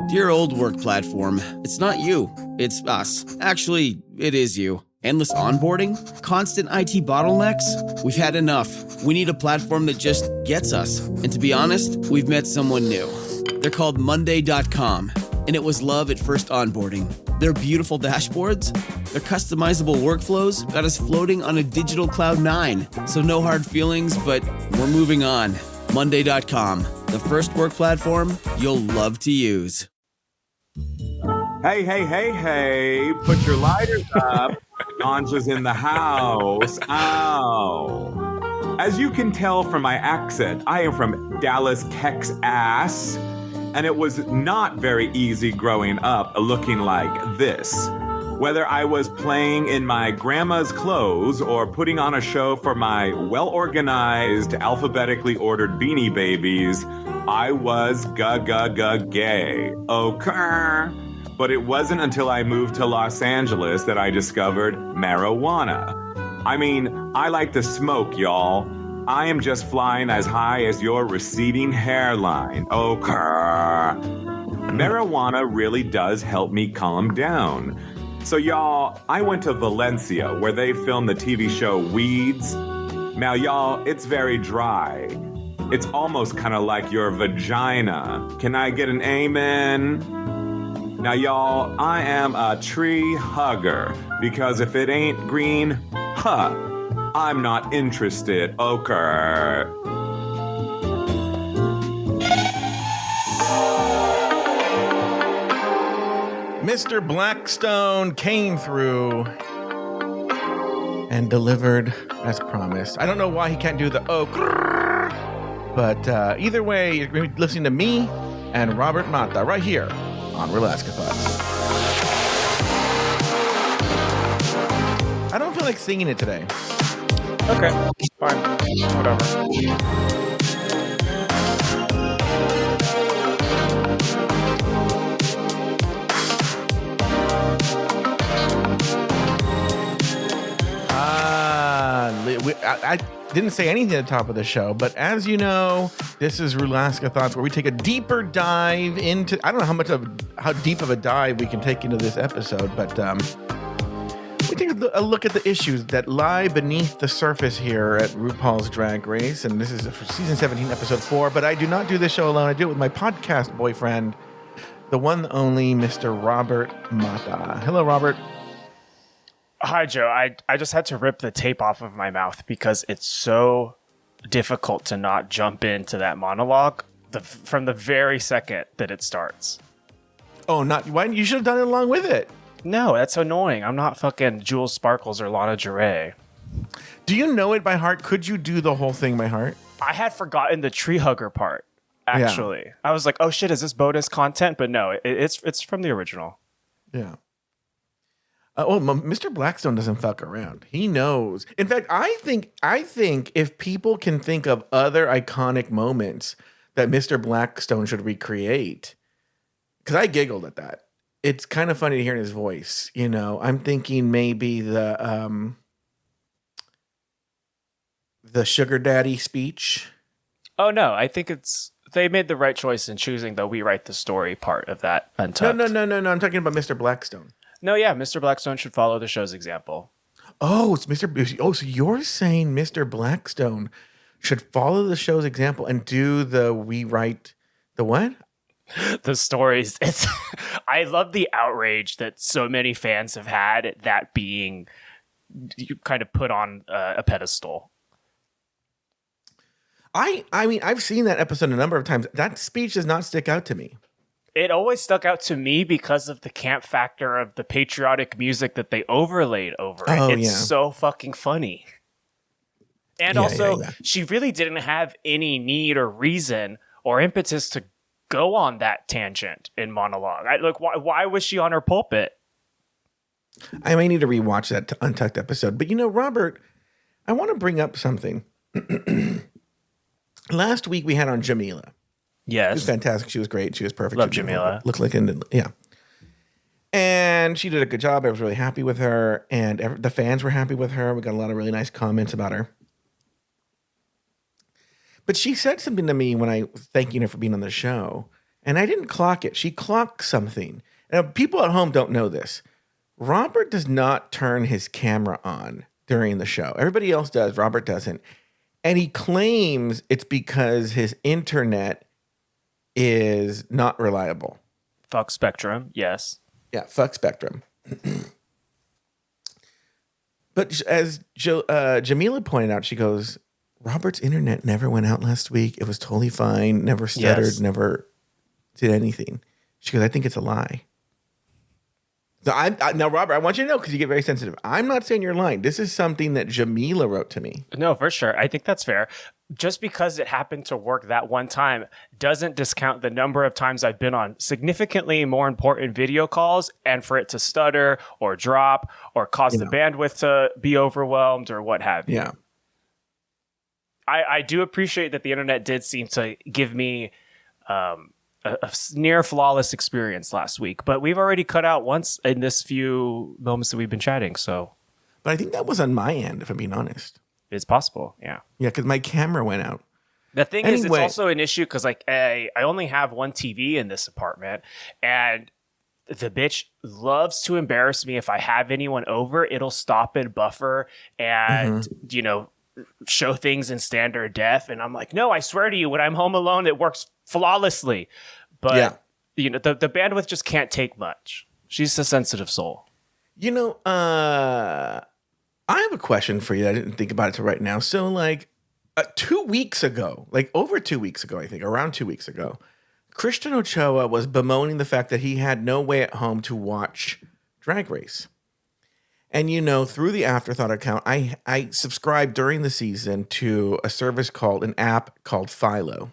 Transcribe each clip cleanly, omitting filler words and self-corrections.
Dear old work platform, it's not you, it's us. Actually, it is you. Endless onboarding? Constant IT bottlenecks? We've had enough. We need a platform that just gets us. And to be honest, we've met someone new. They're called Monday.com, and it was love at first onboarding. Their beautiful dashboards, their customizable workflows got us floating on a digital cloud 9. So no hard feelings, but we're moving on. Monday.com, the first work platform you'll love to use. Hey, put your lighters up. Ganja's in the house. Ow. As you can tell from my accent, I am from Dallas, Texas, and it was not very easy growing up looking like this. Whether I was playing in my grandma's clothes or putting on a show for my well-organized, alphabetically ordered Beanie Babies, I was gay. Okay. But it wasn't until I moved to Los Angeles that I discovered marijuana. I mean, I like to smoke, y'all. I am just flying as high as your receding hairline. Okay. Marijuana really does help me calm down. So y'all, I went to Valencia where they filmed the TV show Weeds. Now y'all, it's very dry. It's almost kind of like your vagina. Can I get an amen? Now y'all, I am a tree hugger because if it ain't green, I'm not interested. Okay. Mr. Blackstone came through and delivered as promised. I don't know why he can't do the but either way, you're going to be listening to me and Robert Mata right here on RulaskaThoughts. I don't feel like singing it today. Okay, fine, whatever. I didn't say anything at the top of the show, but as you know, this is RulaskaThoughts, where we take a deeper dive into. I don't know how deep of a dive we can take into this episode, but we take a look at the issues that lie beneath the surface here at RuPaul's Drag Race, and this is for season 17, episode 4. But I do not do this show alone. I do it with my podcast boyfriend, the one and only Mr. Robert Mata. Hello, Robert. Hi, Joe. I just had to rip the tape off of my mouth because it's so difficult to not jump into that monologue from the very second that it starts. Oh, why? You should have done it along with it. No, that's annoying. I'm not fucking Jules Sparkles or Lana Jure. Do you know it by heart? Could you do the whole thing by heart? I had forgotten the tree hugger part, actually. Yeah. I was like, oh shit, is this bonus content? But no, it's from the original. Yeah. Mr. Blackstone doesn't fuck around. He knows. In fact, I think if people can think of other iconic moments that Mr. Blackstone should recreate, because I giggled at that. It's kind of funny to hear in his voice. You know, I'm thinking maybe the sugar daddy speech. Oh no, I think they made the right choice in choosing the "we write the story" part of that Untucked. No. I'm talking about Mr. Blackstone. No, yeah, Mr. Blackstone should follow the show's example. Oh, it's Mr. Oh, so you're saying Mr. Blackstone should follow the show's example and do the "we write the what?" The stories. I love the outrage that so many fans have had that being kind of put on a pedestal. I mean, I've seen that episode a number of times. That speech does not stick out to me. It always stuck out to me because of the camp factor of the patriotic music that they overlaid over it. It's so fucking funny. And she really didn't have any need or reason or impetus to go on that tangent in monologue. Why was she on her pulpit? I may need to rewatch that Untucked episode. But Robert, I want to bring up something. Last week we had on Jamila. Yes. She was fantastic. She was great. She was perfect. Love Jamila. Looked like and she did a good job. I was really happy with her, and the fans were happy with her. We got a lot of really nice comments about her. But she said something to me when I was thanking her for being on the show, And I didn't clock it. She clocked something. Now, people at home don't know this. Robert does not turn his camera on during the show. Everybody else does. Robert doesn't. And he claims it's because his internet is not reliable. Fuck Spectrum, yes. Yeah, fuck Spectrum. But as Jamila pointed out, she goes, Robert's internet never went out last week. It was totally fine. Never stuttered, never did anything. She goes, I think it's a lie. So now, Robert, I want you to know, because you get very sensitive. I'm not saying you're lying. This is something that Jamila wrote to me. No, for sure. I think that's fair. Just because it happened to work that one time doesn't discount the number of times I've been on significantly more important video calls and for it to stutter or drop or cause the bandwidth to be overwhelmed or what have you. Yeah. I do appreciate that the internet did seem to give me a near flawless experience last week, but we've already cut out once in this few moments that we've been chatting. So, but I think that was on my end, if I'm being honest. It's possible. Yeah. Yeah. Cause my camera went out. The thing is, it's also an issue because like I only have one TV in this apartment and the bitch loves to embarrass me. If I have anyone over, it'll stop and buffer and, show things in standard def. And I'm like, no, I swear to you, when I'm home alone, it works flawlessly. But, the bandwidth just can't take much. She's a sensitive soul. I have a question for you. I didn't think about it till right now. So like 2 weeks ago, like over 2 weeks ago, I think around 2 weeks ago, Christian Ochoa was bemoaning the fact that he had no way at home to watch Drag Race. And, through the Afterthought account, I subscribed during the season to a service an app called Philo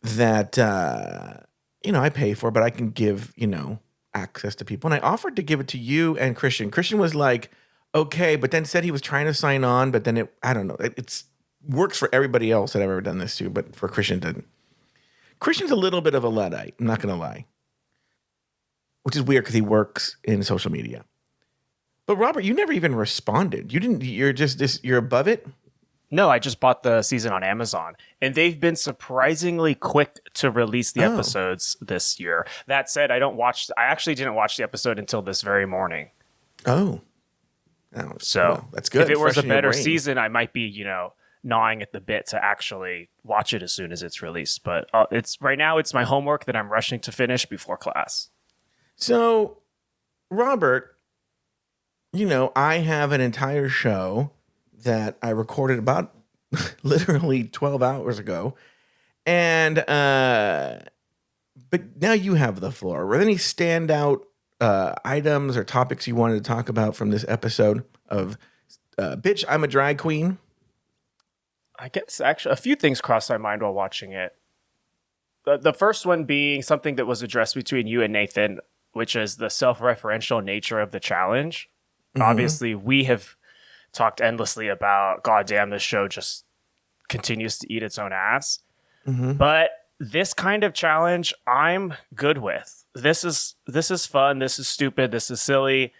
that, I pay for, but I can give, access to people. And I offered to give it to you and Christian. Christian was like, okay, but then said he was trying to sign on, but then I don't know. It's works for everybody else that I've ever done this to, but for Christian, it didn't. Christian's a little bit of a Luddite. I'm not going to lie. Which is weird because he works in social media. But Robert, you never even responded. You're above it? No, I just bought the season on Amazon. And they've been surprisingly quick to release the episodes this year. That said, I actually didn't watch the episode until this very morning. Oh. So that's good. If it was a better season, I might be, gnawing at the bit to actually watch it as soon as it's released. But right now it's my homework that I'm rushing to finish before class. So, Robert, I have an entire show that I recorded about literally 12 hours ago. And, but now you have the floor. Were there any standout items or topics you wanted to talk about from this episode of Bitch, I'm a Drag Queen? I guess actually a few things crossed my mind while watching it. The first one being something that was addressed between you and Nathan, which is the self-referential nature of the challenge. Obviously, we have talked endlessly about, goddamn, this show just continues to eat its own ass. But this kind of challenge, I'm good with. This is fun. This is stupid. This is silly.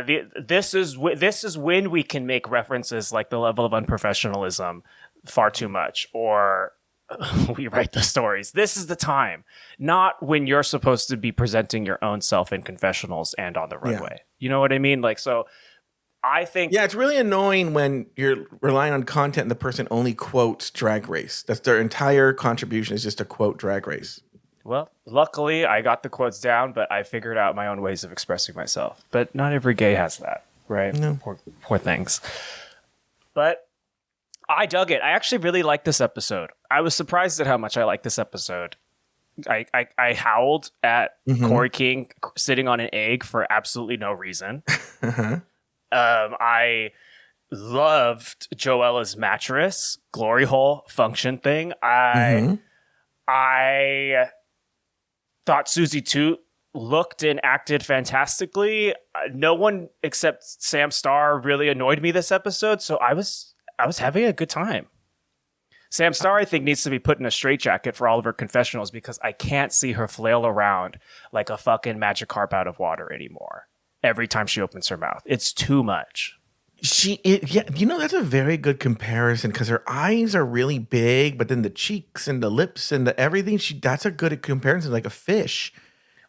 This is when we can make references like the level of unprofessionalism far too much, or we write the stories. This is the time, not when you're supposed to be presenting your own self in confessionals and on the runway. Yeah. You know what I mean? Like, so I think... Yeah, it's really annoying when you're relying on content and the person only quotes Drag Race. That's their entire contribution is just to quote Drag Race. Well, luckily I got the quotes down, but I figured out my own ways of expressing myself. But not every gay has that, right? No. Poor things. But I dug it. I actually really liked this episode. I was surprised at how much I liked this episode. I howled at Corey King sitting on an egg for absolutely no reason. I loved Joella's mattress, glory hole function thing. I thought Susie Toot looked and acted fantastically. No one except Sam Starr really annoyed me this episode, so I was having a good time. Sam Starr, I think, needs to be put in a straitjacket for all of her confessionals because I can't see her flail around like a fucking Magikarp out of water anymore every time she opens her mouth. It's too much. That's a very good comparison because her eyes are really big, but then the cheeks and the lips and the everything, that's a good comparison, like a fish.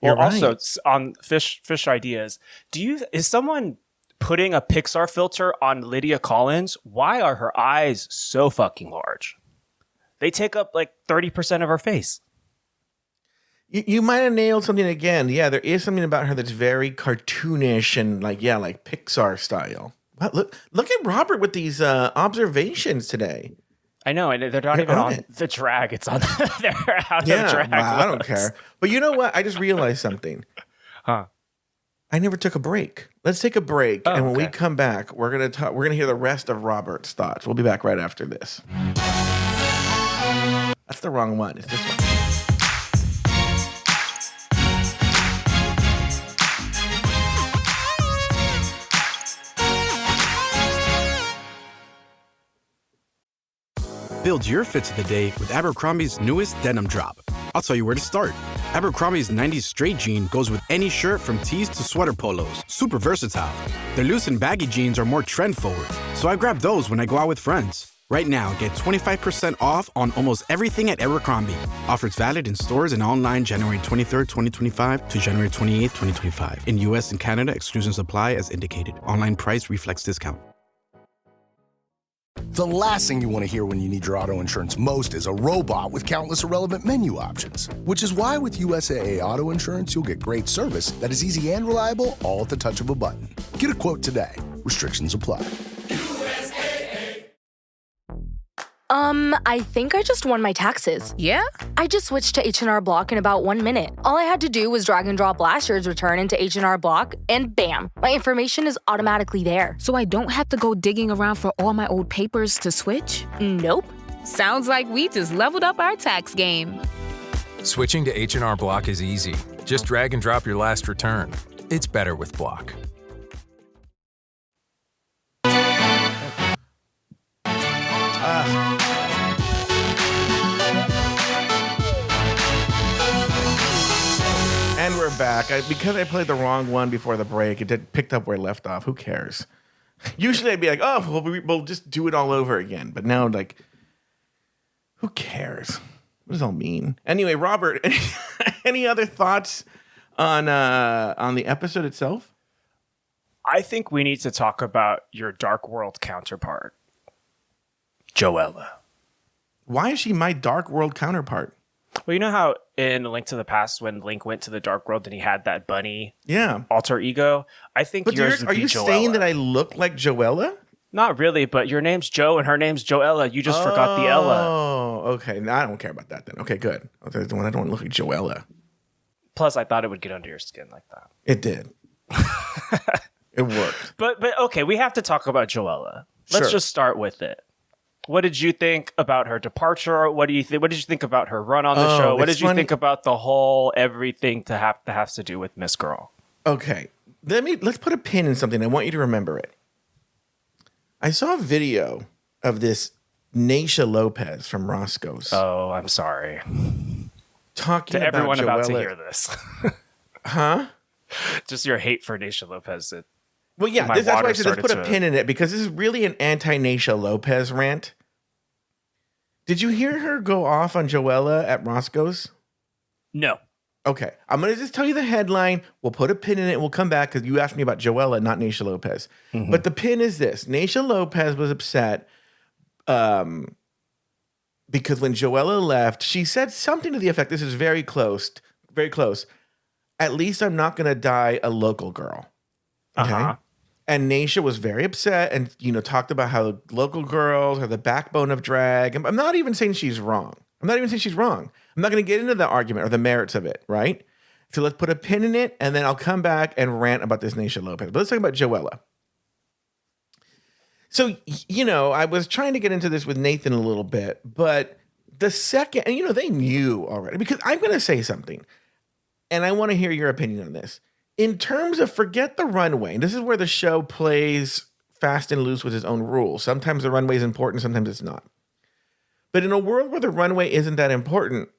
Well, also on fish ideas, is someone putting a Pixar filter on Lydia Collins? Why are her eyes so fucking large? They take up like 30% of her face. You might have nailed something again. Yeah, there is something about her that's very cartoonish and like Pixar style. But look at Robert with these observations today. I know, and they're not even on the drag. It's on they're out of drag. Well, I don't care. But you know what? I just realized something. Huh? I never took a break. Let's take a break, and when we come back, we're gonna talk. We're gonna hear the rest of Robert's thoughts. We'll be back right after this. That's the wrong one. It's this one. Build your fits of the day with Abercrombie's newest denim drop. I'll tell you where to start. Abercrombie's 90s straight jean goes with any shirt from tees to sweater polos. Super versatile. Their loose and baggy jeans are more trend forward, so I grab those when I go out with friends. Right now, get 25% off on almost everything at Abercrombie. Offers valid in stores and online January 23rd, 2025 to January 28th, 2025. In US and Canada, exclusions apply as indicated. Online price reflects discount. The last thing you want to hear when you need your auto insurance most is a robot with countless irrelevant menu options. Which is why with USAA Auto Insurance, you'll get great service that is easy and reliable, all at the touch of a button. Get a quote today. Restrictions apply. I think I just won my taxes. Yeah? I just switched to H&R Block in about 1 minute. All I had to do was drag and drop last year's return into H&R Block, and bam, my information is automatically there. So I don't have to go digging around for all my old papers to switch? Nope. Sounds like we just leveled up our tax game. Switching to H&R Block is easy. Just drag and drop your last return. It's better with Block. And we're back. Because I played the wrong one before the break, it picked up where it left off. Who cares? Usually I'd be like, oh, we'll just do it all over again. But now, like, who cares? What does it all mean? Anyway, Robert, any other thoughts on the episode itself? I think we need to talk about your Dark World counterpart, Joella. Why is she my Dark World counterpart? Well, you know how in Link to the Past, when Link went to the Dark World and he had that bunny alter ego? I think yours would be Joella. Are you saying that I look like Joella? Not really, but your name's Joe and her name's Joella. You just forgot the Ella. Oh, okay. No, I don't care about that then. Okay, good. I don't want to look like Joella. Plus, I thought it would get under your skin like that. It did. It worked. But okay, we have to talk about Joella. Let's just start with it. What did you think about her departure? What did you think about her run on the show? What did you think about the whole everything that has to do with Miss Girl? Okay, let's put a pin in something. I want you to remember it. I saw a video of this Naysha Lopez from Roscoe's. Oh, I'm sorry. Talking to everyone Joella. about to hear this. Huh? Just your hate for Naysha Lopez. Well, yeah, that's why I said let's put a pin in it, because this is really an anti-Naysha Lopez rant. Did you hear her go off on Joella at Roscoe's? No. Okay, I'm going to just tell you the headline. We'll put a pin in it. We'll come back because you asked me about Joella, not Naysha Lopez. Mm-hmm. But the pin is this. Naysha Lopez was upset because when Joella left, she said something to the effect, this is very close. At least I'm not going to die a local girl. Okay. Uh-huh. And Naysha was very upset and, talked about how local girls are the backbone of drag. I'm not even saying she's wrong. I'm not going to get into the argument or the merits of it, right? So let's put a pin in it, and then I'll come back and rant about this Naysha Lopez. But let's talk about Joella. So, I was trying to get into this with Nathan a little bit, but the second, and they knew already, because I'm going to say something, and I want to hear your opinion on this. In terms of forget the runway, and this is where the show plays fast and loose with its own rules. Sometimes the runway is important, sometimes it's not. But in a world where the runway isn't that important,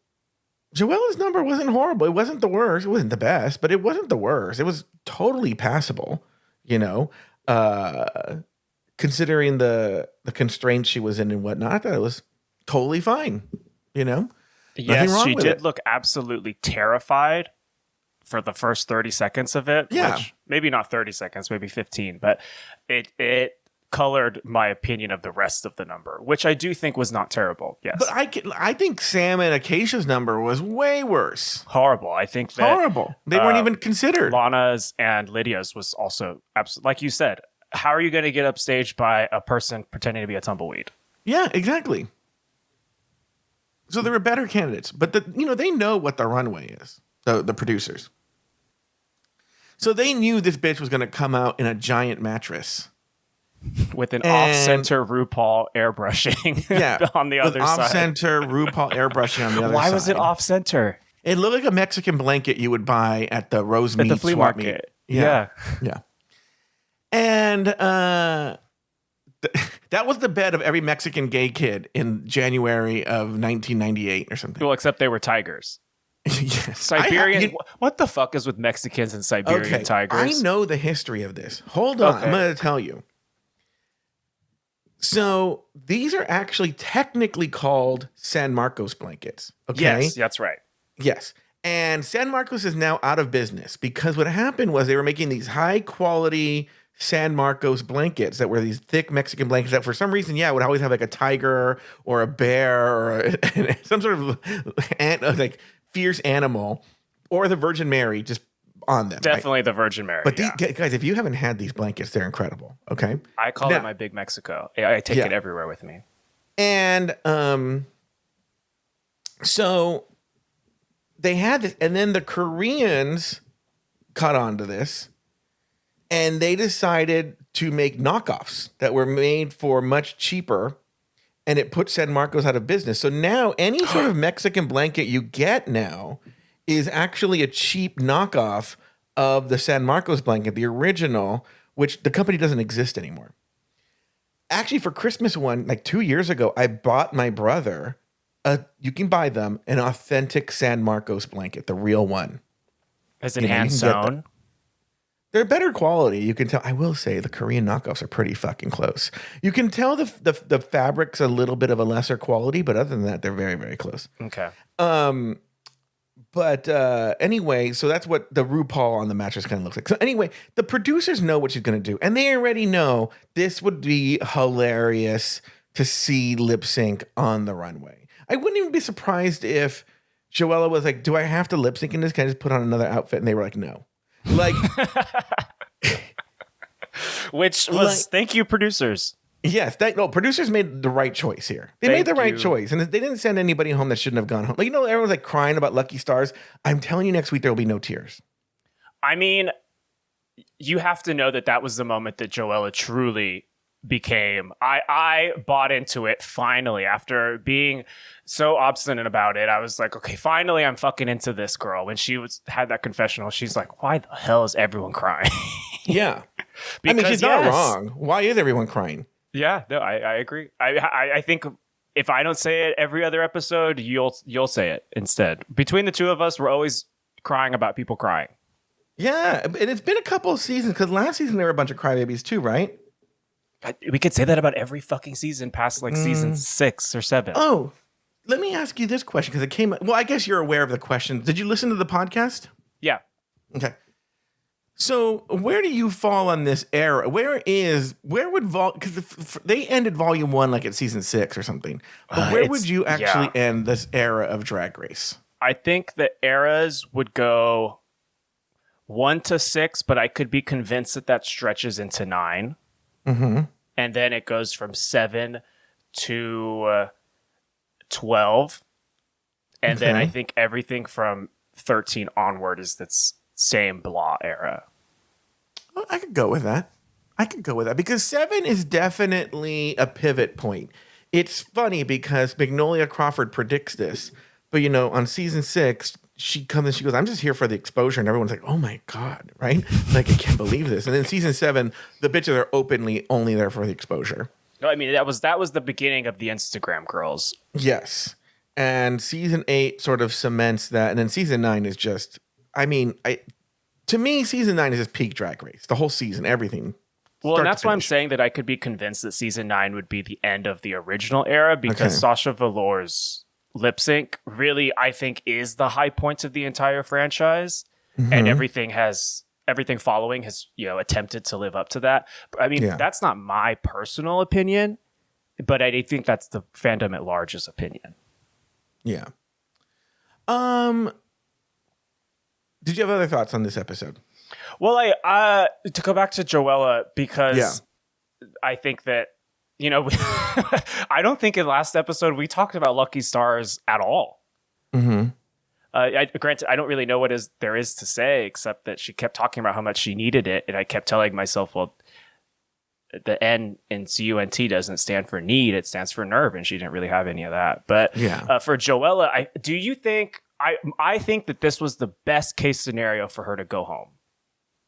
Joella's number wasn't horrible. It wasn't the worst. It wasn't the best, but it wasn't the worst. It was totally passable, considering the constraints she was in and whatnot, I thought it was totally fine. Nothing yes, wrong she with did it. look absolutely terrified for the first 30 seconds of it. Yeah. Which, maybe not 30 seconds, maybe 15, but it colored my opinion of the rest of the number, which I do think was not terrible. Yes. But I think Sam and Acacia's number was way worse. Horrible. I think that Horrible. They weren't even considered. Lana's and Lydia's was also absolutely, like you said, how are you going to get upstaged by a person pretending to be a tumbleweed? Yeah, exactly. So there were better candidates, but they know what the runway is, the producers. So they knew this bitch was going to come out in a giant mattress. With an off-center RuPaul airbrushing on the other side. Off-center RuPaul airbrushing on the other side. Why was it off-center? It looked like a Mexican blanket you would buy at the Rosemead at the flea swap market. Meet. Yeah. And that was the bed of every Mexican gay kid in January of 1998 or something. Well, except they were tigers. Yes. Siberian. What the fuck is with Mexicans and Siberian tigers? I know the history of this. Hold on. I'm going to tell you. So these are actually technically called San Marcos blankets. Okay. Yes, that's right. Yes. And San Marcos is now out of business because what happened was they were making these high quality San Marcos blankets that were these thick Mexican blankets that for some reason, would always have like a tiger or a bear or some sort of like fierce animal or the Virgin Mary just on them. Definitely the Virgin Mary. But guys, if you haven't had these blankets, they're incredible. Okay. I call it my Big Mexico. I take it everywhere with me. And so they had this, and then the Koreans caught on to this, and they decided to make knockoffs that were made for much cheaper, and it put San Marcos out of business. So now any sort of Mexican blanket you get now is actually a cheap knockoff of the San Marcos blanket, the original, which the company doesn't exist anymore. Actually, for Christmas like 2 years ago, I bought my brother, you can buy them, an authentic San Marcos blanket, the real one. Is it hand sewn? They're better quality. You can tell. I will say the Korean knockoffs are pretty fucking close. You can tell the fabric's a little bit of a lesser quality, but other than that, they're very, very close. Okay. But anyway, so that's what the RuPaul on the mattress kind of looks like. So anyway, the producers know what she's going to do. And they already know this would be hilarious to see lip sync on the runway. I wouldn't even be surprised if Joella was like, do I have to lip sync in this? Can I just put on another outfit? And they were like, no. Like, which was, thank you, producers. Yes, producers made the right choice here. They made the right choice, and they didn't send anybody home that shouldn't have gone home. Like, everyone's like crying about Lucky Stars. I'm telling you, next week there will be no tears. I mean, you have to know that was the moment that Joella truly became. I bought into it finally after being so obstinate about it. I was like, okay, finally, I'm fucking into this girl. When she had that confessional, she's like, why the hell is everyone crying? Yeah, I mean, she's not wrong. Why is everyone crying? Yeah, no, I agree. I think if I don't say it every other episode, you'll say it instead. Between the two of us, we're always crying about people crying. Yeah, and it's been a couple of seasons because last season there were a bunch of crybabies too, right? We could say that about every fucking season past like season 6 or 7. Oh, let me ask you this question because it came. Well, I guess you're aware of the question. Did you listen to the podcast? Yeah. Okay. So where do you fall on this era? Where would because they ended volume 1 like at season 6 or something. But where would you actually end this era of Drag Race? I think the eras would go 1 to 6, but I could be convinced that stretches into 9. Mm-hmm. And then it goes from 7 to 12. And then I think everything from 13 onward is this same blah era. Well, I could go with that. Because 7 is definitely a pivot point. It's funny because Magnolia Crawford predicts this, but on season 6, she comes and she goes, I'm just here for the exposure. And everyone's like, oh my God, right? Like, I can't believe this. And then season 7, the bitches are openly only there for the exposure. No, I mean, that was the beginning of the Instagram girls. Yes. And season 8 sort of cements that. And then season 9 is just, to me, season 9 is just peak Drag Race. The whole season, everything Well, and that's why I'm saying that I could be convinced that season 9 would be the end of the original era, because Sasha Velour's lip sync really, I think, is the high point of the entire franchise, and everything following has, attempted to live up to that. I mean, that's not my personal opinion, but I think that's the fandom at large's opinion. Yeah. Did you have other thoughts on this episode? Well, to go back to Joella, because I think that, I don't think in last episode we talked about Lucky Stars at all. Granted, I don't really know what there is to say, except that she kept talking about how much she needed it. And I kept telling myself, well, the N in CUNT doesn't stand for need, it stands for nerve. And she didn't really have any of that. But for Joella, do you think, I think that this was the best case scenario for her to go home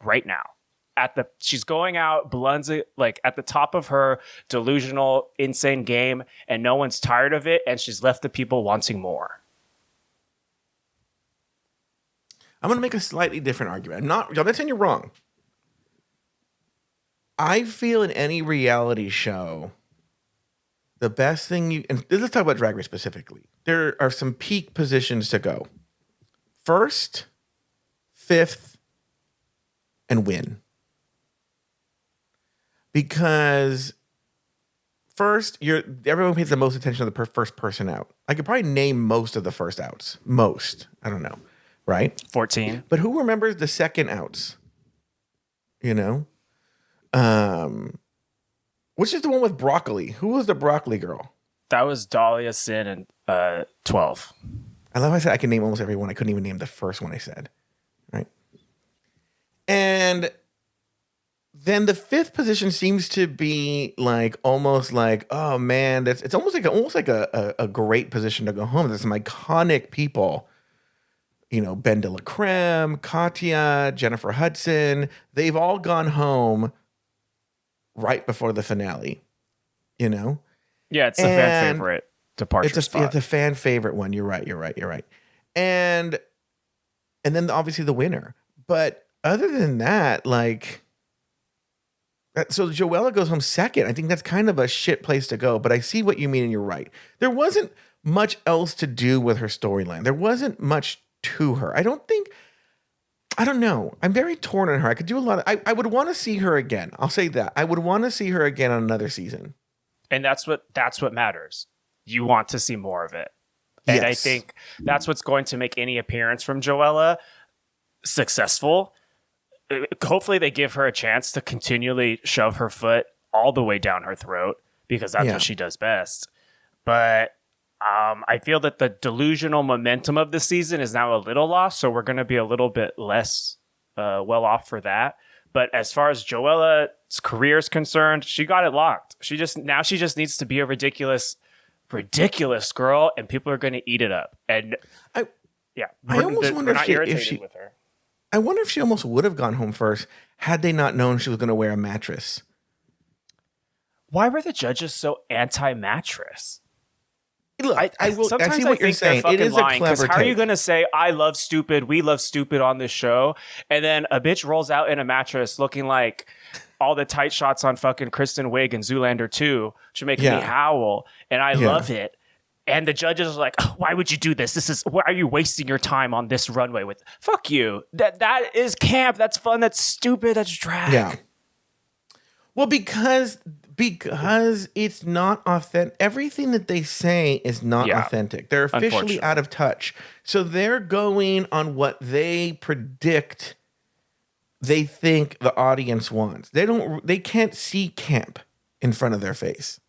right now. She's going out, Balunza, like at the top of her delusional, insane game, and no one's tired of it, and she's left the people wanting more. I'm going to make a slightly different argument. I'm not saying you're wrong. I feel in any reality show, the best thing and let's talk about Drag Race specifically. There are some peak positions to go. First, fifth, and win. Because first, everyone pays the most attention to the first person out. I could probably name most of the first outs. Most. I don't know. Right? 14. But who remembers the second outs? Which is the one with broccoli? Who was the broccoli girl? That was Dahlia Sin and 12. I love how I said I can name almost everyone. I couldn't even name the first one I said. Right? And then the fifth position seems to be almost like, oh man, it's almost like a great position to go home. There's some iconic people, Ben de la Creme, Katya, Jennifer Hudson. They've all gone home right before the finale. Yeah, it's a fan favorite departure spot. It's a fan favorite one. You're right. And then obviously the winner. But other than that, so Joella goes home second. I think that's kind of a shit place to go, but I see what you mean and you're right. There wasn't much else to do with her storyline. There wasn't much to her. I don't know. I'm very torn on her. I could do a lot of, I would want to see her again. I'll say that. I would want to see her again on another season. And that's what matters. You want to see more of it. And yes. I think that's what's going to make any appearance from Joella successful. Hopefully they give her a chance to continually shove her foot all the way down her throat, because that's what she does best. But I feel that the delusional momentum of the season is now a little lost, so we're going to be a little bit less well off for that. But as far as Joella's career is concerned, she got it locked. She just needs to be a ridiculous girl, and people are going to eat it up. And I almost wonder if she with her. I wonder if she almost would have gone home first had they not known she was going to wear a mattress. Why were the judges so anti-mattress? Look, I see what you're saying. It is lying, a clever take. How are you going to say, I love stupid, we love stupid on this show, and then a bitch rolls out in a mattress looking like all the tight shots on fucking Kristen Wiig and Zoolander 2 to make me howl, and I love it. And the judges are like, oh, why would you do this? Why are you wasting your time on this runway with? Fuck you. That is camp. That's fun. That's stupid. That's drag. Yeah. Well, because it's not authentic. Everything that they say is not authentic. They're officially out of touch. So they're going on what they predict they think the audience wants. They can't see camp in front of their face.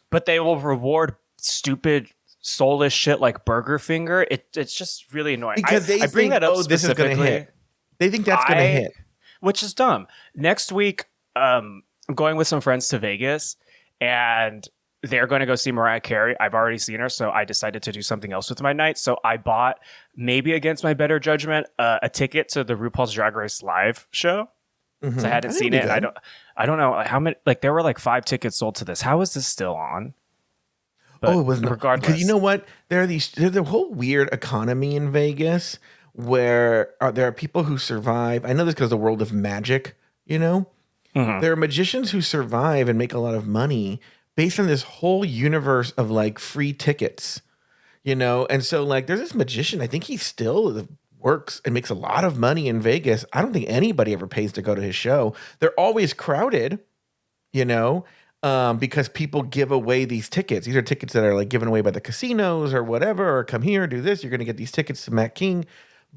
But they will reward stupid, soulless shit like Burger Finger. It's just really annoying. Because they bring that up this is going to hit. They think that's going to hit. Which is dumb. Next week, I'm going with some friends to Vegas, and they're going to go see Mariah Carey. I've already seen her, so I decided to do something else with my night. So I bought, maybe against my better judgment, a ticket to the RuPaul's Drag Race live show. Mm-hmm. So I hadn't seen it. I don't know how many. There were 5 tickets sold to this. How is this still on? But it wasn't. Regardless, because you know what? There's a whole weird economy in Vegas where there are people who survive. I know this because of the world of magic, There are magicians who survive and make a lot of money based on this whole universe of like free tickets, you know? And so like there's this magician, I think he still works and makes a lot of money in Vegas. I don't think anybody ever pays to go to his show. They're always crowded, you know, because people give away these tickets. These are tickets that are like given away by the casinos or whatever, or come here, do this. You're going to get these tickets to Matt King.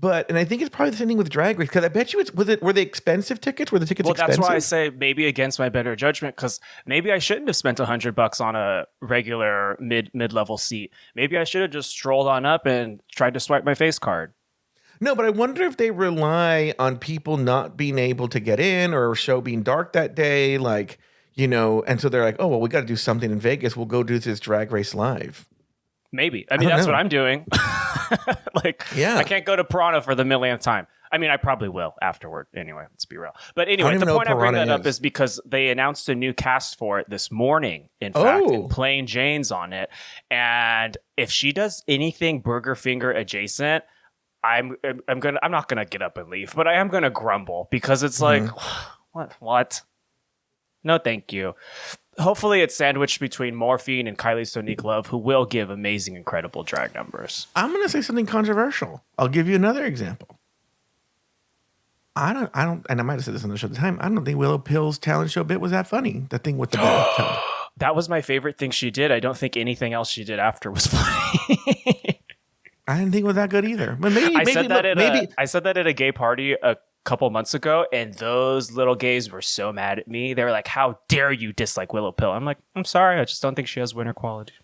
And I think it's probably the same thing with Drag Race, because I bet you were they expensive tickets? Were the tickets expensive? Well, that's why I say maybe against my better judgment, because maybe I shouldn't have spent $100 on a regular mid-level seat. Maybe I should have just strolled on up and tried to swipe my face card. No, but I wonder if they rely on people not being able to get in or a show being dark that day, like, you know, and so they're like, oh, well, we got to do something in Vegas. We'll go do this Drag Race live. Maybe. I mean, that's what I'm doing. Like, I can't go to Piranha for the millionth time. I mean, I probably will afterward. Anyway, let's be real. But anyway, the point I bring that up is because they announced a new cast for it this morning, in fact, and Plain Jane's on it. And if she does anything Burger Finger adjacent, I'm not gonna get up and leave, but I am gonna grumble, because it's like, what? No, thank you. Hopefully it's sandwiched between Morphine and Kylie Sonique Love, who will give amazing, incredible drag numbers. I'm going to say something controversial. I'll give you another example. I don't, and I might have said this on the show at the time, I don't think Willow Pill's talent show bit was that funny. The thing with the bathtub. That was my favorite thing she did. I don't think anything else she did after was funny. I didn't think it was that good either. But I said that at a gay party a couple months ago, and those little gays were so mad at me. They were like, how dare you dislike Willow Pill? I'm like, I'm sorry, I just don't think she has winner quality.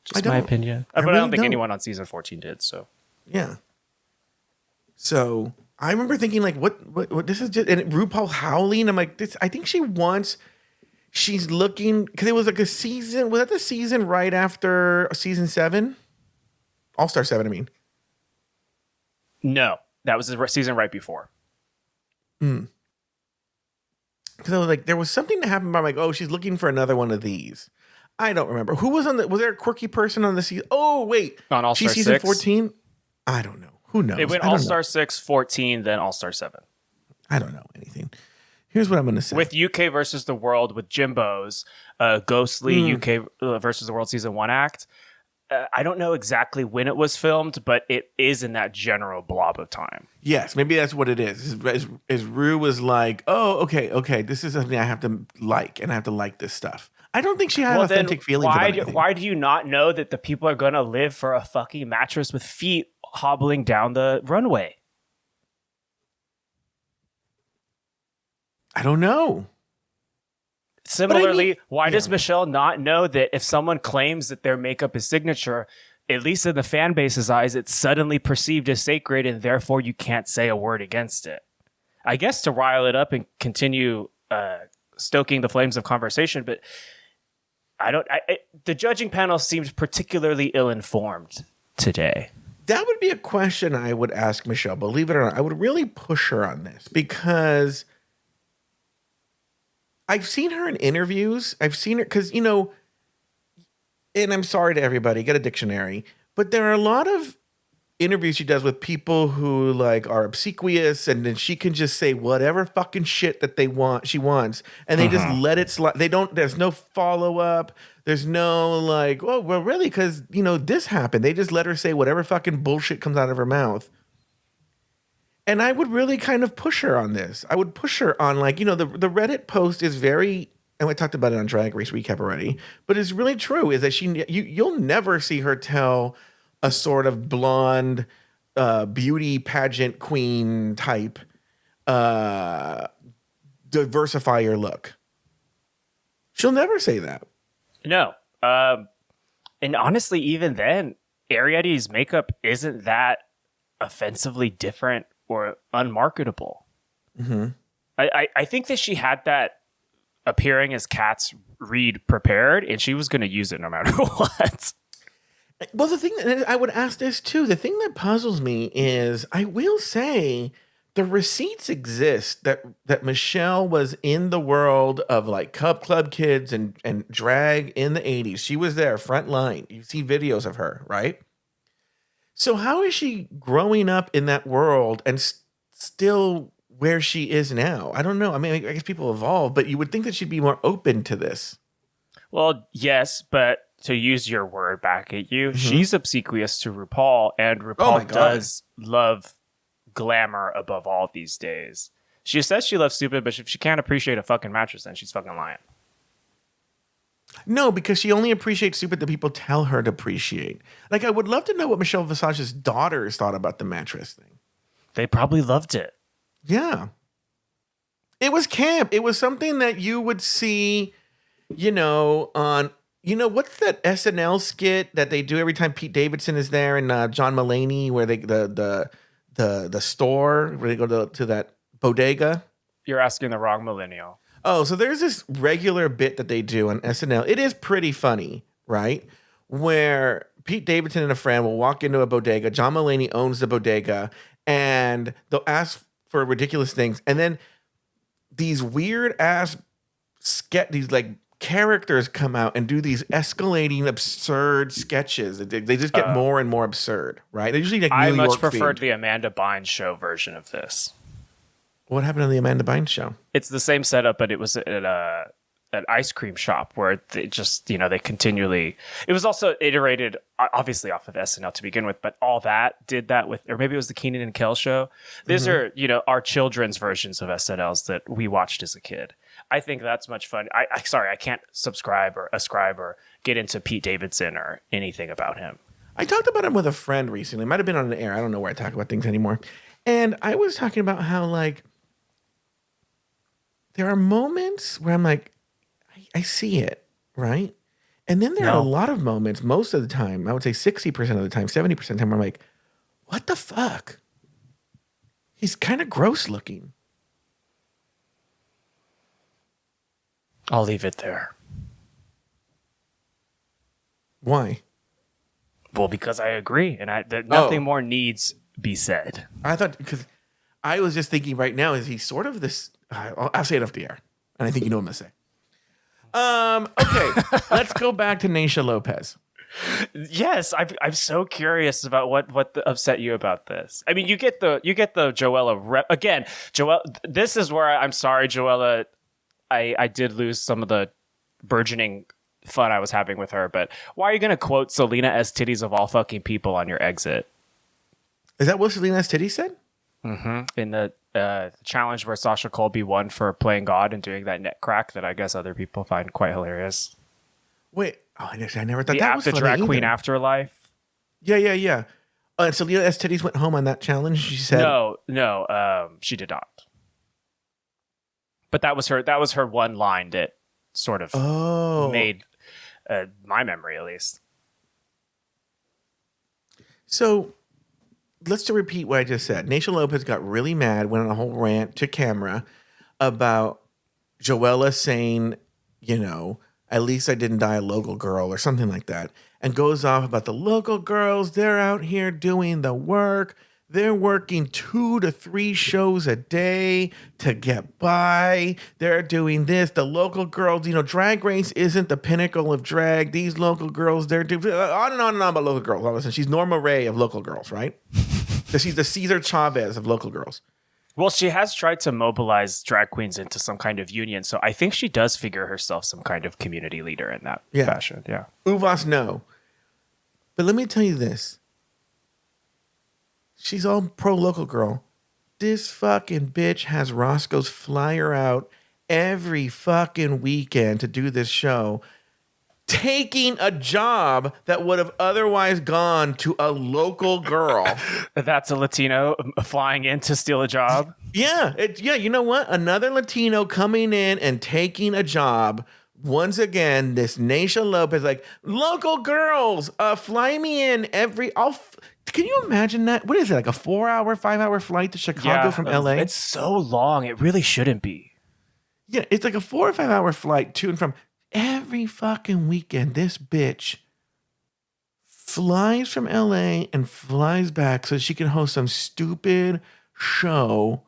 Just my opinion. But I don't think anyone on season 14 did. So yeah. So I remember thinking like, what this is just, and RuPaul howling. I'm like, this, I think she's looking, because it was like a season, was that the season right after season 7? All-Star 7, I mean. No, that was the season right before. Because I was like, there was something that happened. I'm like, oh, she's looking for another one of these. I don't remember. Who was on the, was there a quirky person on the season? Oh, wait. On All-Star 6? Season 14? I don't know. Who knows? It went All-Star 6, 14, then All-Star 7. I don't know anything. Here's what I'm going to say. With UK versus the World, with Jimbo's Ghostly UK versus the World Season 1 act. I don't know exactly when it was filmed, but it is in that general blob of time. Yes, maybe that's what it is. Is Rue was like, oh, okay, this is something I have to like, and I have to like this stuff. I don't think she had authentic feelings about anything. Why do you not know that the people are going to live for a fucking mattress with feet hobbling down the runway? I don't know. Similarly, why does Michelle not know that if someone claims that their makeup is signature, at least in the fan base's eyes, it's suddenly perceived as sacred, and therefore you can't say a word against it? I guess to rile it up and continue stoking the flames of conversation, but the judging panel seemed particularly ill-informed today. That would be a question I would ask Michelle. Believe it or not, I would really push her on this, because I've seen her in interviews. I've seen her because, you know, and I'm sorry to everybody, get a dictionary, but there are a lot of interviews she does with people who like are obsequious, and then she can just say whatever fucking shit that she wants, and they just let it slide. There's no follow up. There's no like, oh, well, really? Because, you know, this happened. They just let her say whatever fucking bullshit comes out of her mouth. And I would really kind of push her on this. I would push her on, like, you know, the Reddit post is very, and we talked about it on Drag Race Recap already, but it's really true, is that you'll never see her tell a sort of blonde beauty pageant queen type diversify your look. She'll never say that. No. And honestly, even then, Ariadne's makeup isn't that offensively different or unmarketable. I think that she had that appearing as Kat's Reed prepared, and she was going to use it no matter what. Well, the thing that I would ask this too, the thing that puzzles me is, I will say the receipts exist that Michelle was in the world of like Club Kids and drag in the 80s. She was there, front line. You see videos of her, right? So how is she growing up in that world and still where she is now. I don't know. I mean, I guess people evolve, but you would think that she'd be more open to this. Well, yes, but to use your word back at you, she's obsequious to RuPaul, and RuPaul does love glamour above all these days. She says she loves stupid, but if she can't appreciate a fucking mattress, then she's fucking lying. No, because she only appreciates stupid that people tell her to appreciate. Like, I would love to know what Michelle Visage's daughters thought about the mattress thing. They probably loved it. Yeah. It was camp. It was something that you would see, on, what's that SNL skit that they do every time Pete Davidson is there and John Mulaney, where they the store where they go to that bodega? You're asking the wrong millennial. Oh, so there's this regular bit that they do on SNL. It is pretty funny, right? Where Pete Davidson and a friend will walk into a bodega. John Mulaney owns the bodega, and they'll ask for ridiculous things. And then these weird ass these like characters come out and do these escalating absurd sketches. They just get more and more absurd, right? They usually like I New much York preferred themed. the Amanda Bynes show version of this. What happened on the Amanda Bynes show? It's the same setup, but it was at an ice cream shop where they just, they continually... It was also iterated, obviously, off of SNL to begin with, but all that did that with... Or maybe it was the Keenan and Kel show. These are, our children's versions of SNLs that we watched as a kid. I think that's much fun. I can't subscribe or ascribe or get into Pete Davidson or anything about him. I talked about him with a friend recently. It might have been on an air. I don't know where I talk about things anymore. And I was talking about how, like, there are moments where I'm like, I see it, right? And then there are a lot of moments, most of the time, I would say 60% of the time, 70% of the time, where I'm like, what the fuck? He's kind of gross looking. I'll leave it there. Why? Well, because I agree, and nothing more needs be said. I thought, because I was just thinking right now, is he sort of this... I'll say it off the air, and I think you know what I'm going to say. Okay, let's go back to Naysha Lopez. Yes, I'm so curious about what upset you about this. I mean, you get the Joella again. Joella, this is where I'm sorry, Joella. I did lose some of the burgeoning fun I was having with her. But why are you going to quote Selena S. Titties of all fucking people on your exit? Is that what Selena S. Titties said? Mm-hmm. In the challenge where Sasha Colby won for playing God and doing that net crack that I guess other people find quite hilarious. Wait, I never thought that was the funny drag either. queen afterlife. Yeah. And Selena S. Titties went home on that challenge. She said, "No, she did not." But that was her one line that sort of made my memory, at least. So let's to repeat what I just said. Naysha Lopez got really mad, went on a whole rant to camera about Joella saying, at least I didn't die a local girl or something like that, and goes off about the local girls. They're out here doing the work. They're working 2 to 3 shows a day to get by. They're doing this. The local girls, Drag Race isn't the pinnacle of drag. These local girls, they're doing on and on and on about local girls. All of a sudden, she's Norma Ray of local girls, right? So she's the Cesar Chavez of local girls. Well, she has tried to mobilize drag queens into some kind of union, so I think she does figure herself some kind of community leader in that fashion. Yeah. Uvas, no. But let me tell you this. She's all pro local girl. This fucking bitch has Roscoe's flyer out every fucking weekend to do this show, taking a job that would have otherwise gone to a local girl. That's a Latino flying in to steal a job? Yeah. You know what? Another Latino coming in and taking a job. Once again, this Naysha Lopez, like, local girls, fly me in can you imagine that? What is it, like a 4-hour, 5-hour flight to Chicago from LA? It's so long. It really shouldn't be. Yeah, it's like a 4 or 5-hour flight to and from. Every fucking weekend, this bitch flies from LA and flies back so she can host some stupid show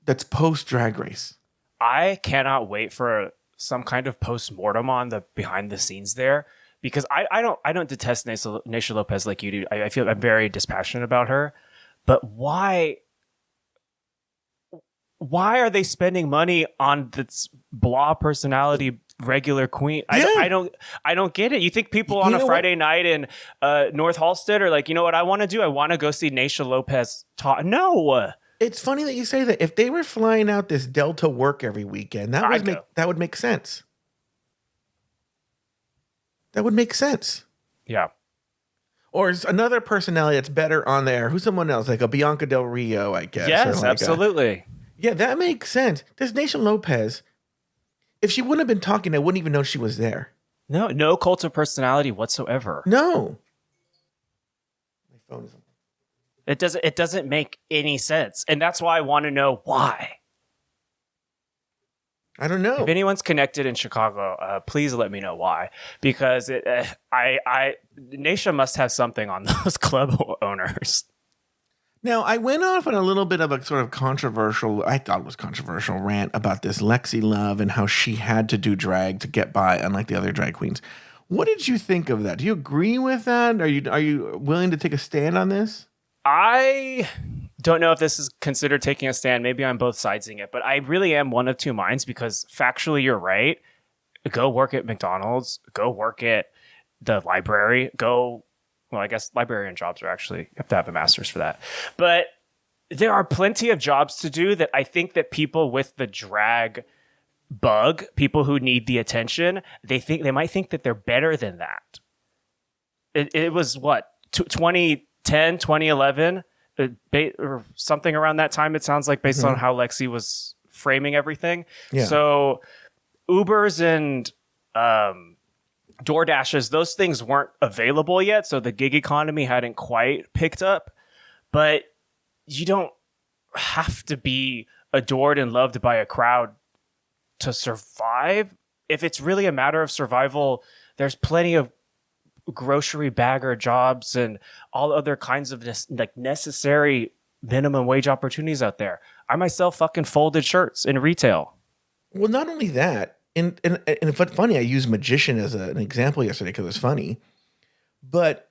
that's post Drag Race. I cannot wait for some kind of post-mortem on the behind the scenes there, because I don't detest Naysha Lopez like you do. I feel I'm very dispassionate about her, but why why are they spending money on this blah personality regular queen? I don't get it. You think people on a Friday night in North Halstead are like, you know what I want to do? I want to go see Naysha Lopez talk. No. It's funny that you say that. If they were flying out this Delta work every weekend, that would make sense. That would make sense. Yeah. Or another personality that's better on there. Who's someone else? Like a Bianca Del Rio, I guess. Yes, absolutely. Yeah, that makes sense. This Naysha Lopez, if she wouldn't have been talking, I wouldn't even know she was there. No cult of personality whatsoever. No. My phone is on. It doesn't make any sense. And that's why I want to know why. I don't know. If anyone's connected in Chicago, please let me know why. Because Naysha must have something on those club owners. Now, I went off on a little bit of a sort of controversial, I thought it was controversial rant about this Lexi Love and how she had to do drag to get by, unlike the other drag queens. What did you think of that? Do you agree with that? Are you willing to take a stand on this? I don't know if this is considered taking a stand. Maybe I'm both sidesing it, but I really am one of two minds because factually you're right. Go work at McDonald's, go work at the library, well, I guess librarian jobs are actually, you have to have a master's for that. But there are plenty of jobs to do that I think that people with the drag bug, people who need the attention, they might think that they're better than that. It was what, 2010, 2011, or something around that time, it sounds like, based on how Lexi was framing everything. Yeah. So Ubers and DoorDashes, those things weren't available yet, so the gig economy hadn't quite picked up. But you don't have to be adored and loved by a crowd to survive. If it's really a matter of survival, there's plenty of grocery bagger jobs and all other kinds of necessary minimum wage opportunities out there. I myself fucking folded shirts in retail. Well, not only that, and funny, I used magician as an example yesterday because it's funny, but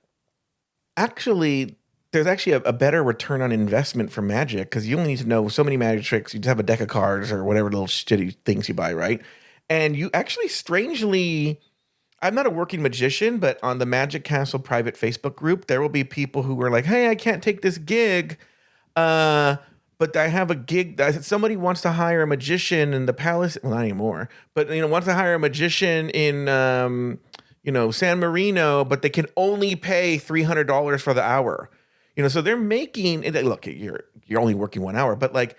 actually, there's actually a better return on investment for magic because you only need to know so many magic tricks. You just have a deck of cards or whatever little shitty things you buy, right? And you actually strangely, I'm not a working magician, but on the Magic Castle private Facebook group, there will be people who are like, hey, I can't take this gig, but I have a gig. Somebody wants to hire a magician in the palace. Well, not anymore, but wants to hire a magician in San Marino, but they can only pay $300 for the hour. So they're making. Look, you're only working 1 hour, but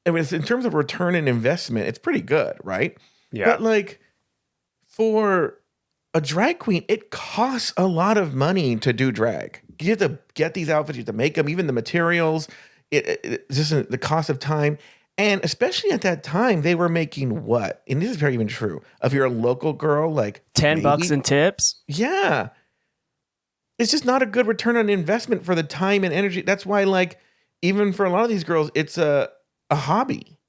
in terms of return on investment, it's pretty good, right? Yeah. But for a drag queen, it costs a lot of money to do drag. You have to get these outfits, you have to make them, even the materials. It's just the cost of time. And especially at that time, they were making what? And this is very even true. If you're a local girl, $10 in tips. Yeah. It's just not a good return on investment for the time and energy. That's why, even for a lot of these girls, it's a hobby.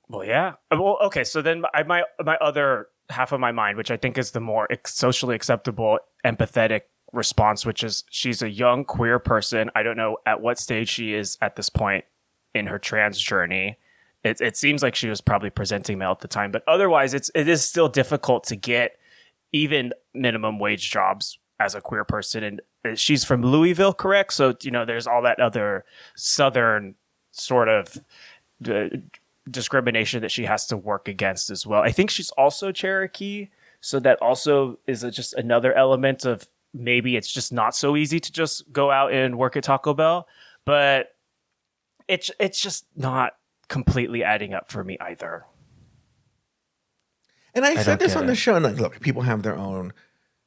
Well, yeah. Well, okay. So then my other half of my mind, which I think is the more socially acceptable, empathetic response, which is she's a young queer person. I don't know at what stage she is at this point in her trans journey. It seems like she was probably presenting male at the time, but otherwise it is still difficult to get even minimum wage jobs as a queer person. And she's from Louisville, correct? So, there's all that other Southern sort of discrimination that she has to work against as well. I think she's also Cherokee, so that also is just another element of maybe it's just not so easy to just go out and work at Taco Bell, but it's just not completely adding up for me either. And I said this on the show, and look, people have their own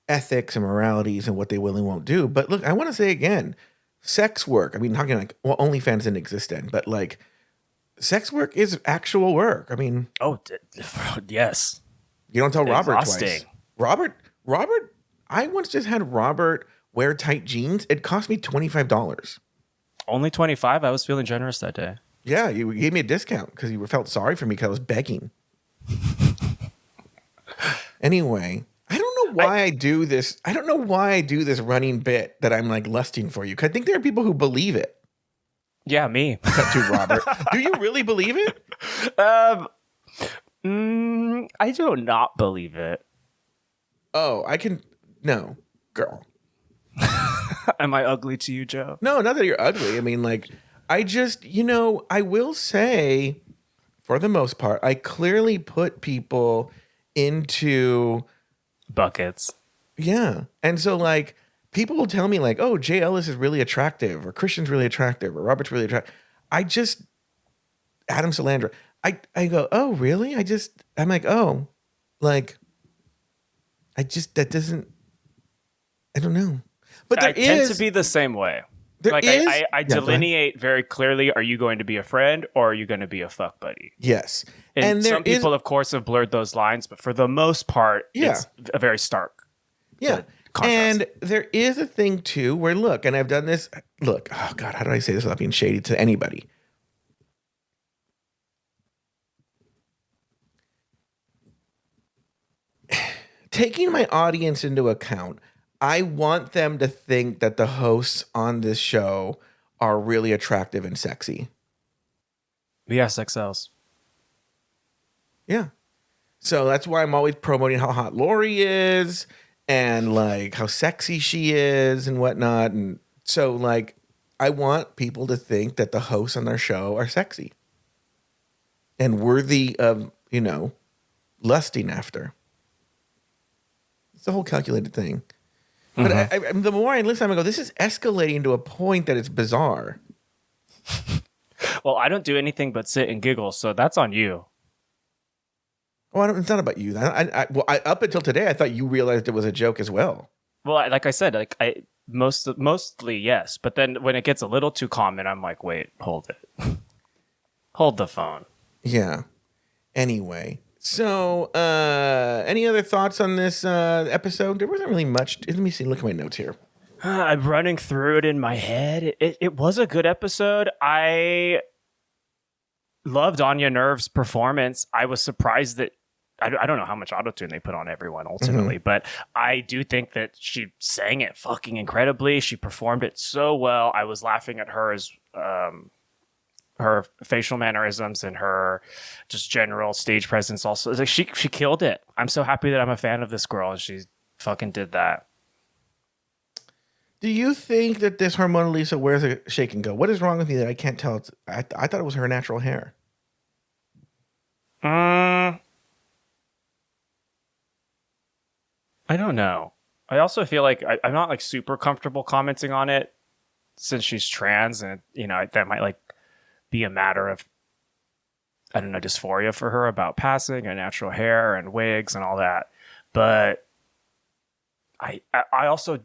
ethics and moralities and what they will and won't do, but look, I want to say again, sex work, I mean, talking OnlyFans didn't exist then, but sex work is actual work. I mean, yes. You don't tell Robert twice. Robert, I once just had Robert wear tight jeans. It cost me $25. Only $25? I was feeling generous that day. Yeah, you gave me a discount because you felt sorry for me because I was begging. Anyway, I don't know why I do this. I don't know why I do this running bit that I'm lusting for you. Because I think there are people who believe it. Yeah, me. Except to Robert. Do you really believe it? I do not believe it. Oh, no, girl. Am I ugly to you, Joe? No, not that you're ugly. I mean, like, I just, I will say, for the most part, I clearly put people into buckets. Yeah. And so, like, people will tell me, like, oh, Jay Ellis is really attractive, or Christian's really attractive, or Robert's really attractive. Adam Salandra. I go, oh, really? I'm like, oh, like, that doesn't, I don't know. But I tend to be the same way. I delineate very clearly, are you going to be a friend or are you going to be a fuck buddy? Yes. And some people, of course, have blurred those lines, but for the most part, it's a very stark. Yeah. And there is a thing, too, where, look, and I've done this. Look, oh, God, how do I say this without being shady to anybody? Taking my audience into account, I want them to think that the hosts on this show are really attractive and sexy. Yeah, sex sells. Yeah. So that's why I'm always promoting how hot Lori is and like how sexy she is and whatnot. And so like I want people to think that the hosts on our show are sexy and worthy of, lusting after. It's a whole calculated thing. But the more I listen, I go, this is escalating to a point that it's bizarre. Well, I don't do anything but sit and giggle, so that's on you. Well, it's not about you. Up until today, I thought you realized it was a joke as well. Well, like I said, mostly yes, but then when it gets a little too common, I'm like, wait, hold it, hold the phone. Yeah. Anyway, so any other thoughts on this episode? There wasn't really much. Let me see. Look at my notes here. I'm running through it in my head. It was a good episode. I loved Anya Nerve's performance. I was surprised that I don't know how much autotune they put on everyone ultimately, but I do think that she sang it fucking incredibly. She performed it so well. I was laughing at her as her facial mannerisms and her just general stage presence. Also, it's like she killed it. I'm so happy that I'm a fan of this girl and she fucking did that. Do you think that this Mona Lisa wears a shake and go? What is wrong with me that I can't tell? I thought it was her natural hair. I don't know. I also feel like I'm not like super comfortable commenting on it since she's trans, and that might like be a matter of dysphoria for her about passing and natural hair and wigs and all that. But I also.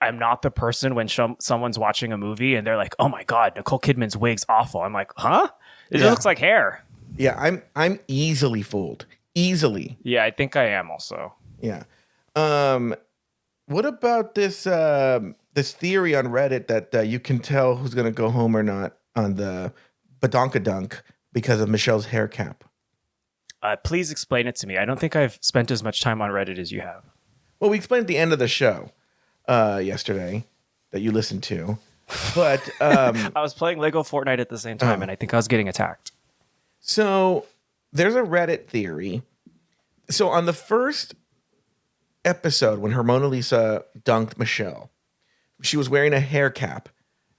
I'm not the person when someone's watching a movie and they're like, "Oh my God, Nicole Kidman's wig's awful." I'm like, "Huh? It looks like hair." Yeah, I'm easily fooled. Easily. Yeah, I think I am also. Yeah. What about this this theory on Reddit that you can tell who's going to go home or not on the badonkadunk because of Michelle's hair cap? Please explain it to me. I don't think I've spent as much time on Reddit as you have. Well, we explained at the end of the show. Yesterday that you listened to, but I was playing Lego Fortnite at the same time, and I think I was getting attacked. So there's a Reddit theory. So on the first episode, when her Mona Lisa dunked Michelle, she was wearing a hair cap,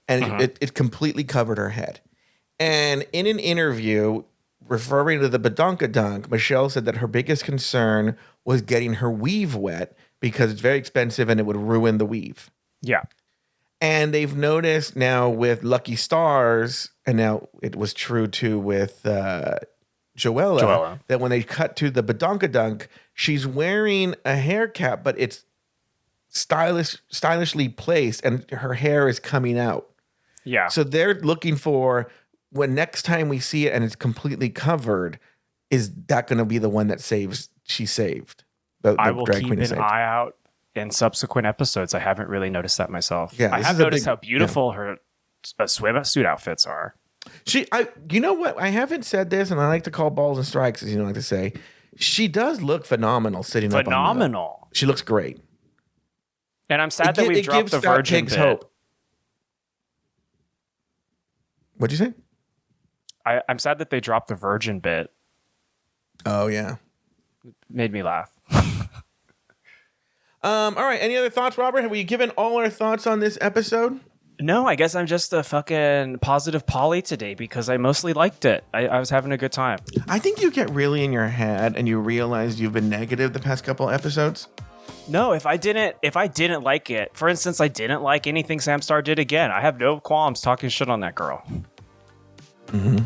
and it completely covered her head. And in an interview referring to the badonkadunk, Michelle said that her biggest concern was getting her weave wet, because it's very expensive and it would ruin the weave. Yeah. And they've noticed now with Lucky Stars, and now it was true too with Joella, that when they cut to the badonkadunk, she's wearing a hair cap, but it's stylishly placed and her hair is coming out. Yeah. So they're looking for, when next time we see it and it's completely covered, is that going to be the one that she saved? I will keep an eye out in subsequent episodes. I haven't really noticed that myself. Yeah, I have noticed how beautiful her swimsuit outfits are. You know what? I haven't said this, and I like to call balls and strikes, as you like to say. She does look phenomenal sitting up. Phenomenal. She looks great. And I'm sad that we dropped the virgin bit. Hope. What'd you say? I'm sad that they dropped the virgin bit. Oh yeah, made me laugh. All right. Any other thoughts, Robert? Have we given all our thoughts on this episode? No, I guess I'm just a fucking positive Polly today because I mostly liked it. I was having a good time. I think you get really in your head and you realize you've been negative the past couple episodes. No, if I didn't like it, for instance, I didn't like anything Samstar did again. I have no qualms talking shit on that girl. Mm-hmm.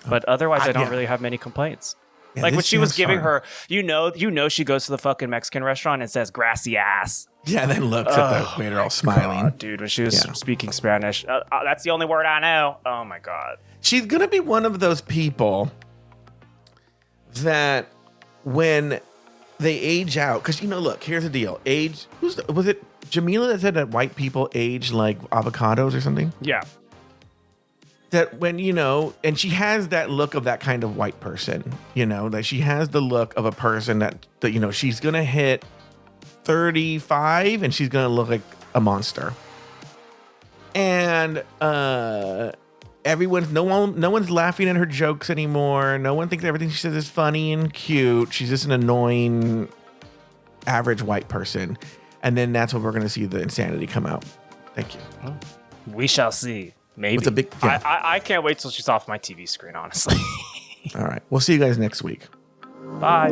But otherwise, I don't really have many complaints. Yeah, like when she was giving her, you know, she goes to the fucking Mexican restaurant and says "grassy ass." Yeah, and then looks at the waiter all smiling. God, dude, when she was speaking Spanish, that's the only word I know. Oh my God. She's gonna be one of those people that when they age out, because look, here's the deal. Age. Was it Jamila that said that white people age like avocados or something? Yeah. That when, and she has that look of that kind of white person, that she has the look of a person that she's going to hit 35 and she's going to look like a monster. And no one's laughing at her jokes anymore. No one thinks everything she says is funny and cute. She's just an annoying, average white person. And then that's when we're going to see the insanity come out. Thank you. We shall see. Maybe. It's a big, I can't wait till she's off my TV screen, honestly. All right. We'll see you guys next week. Bye.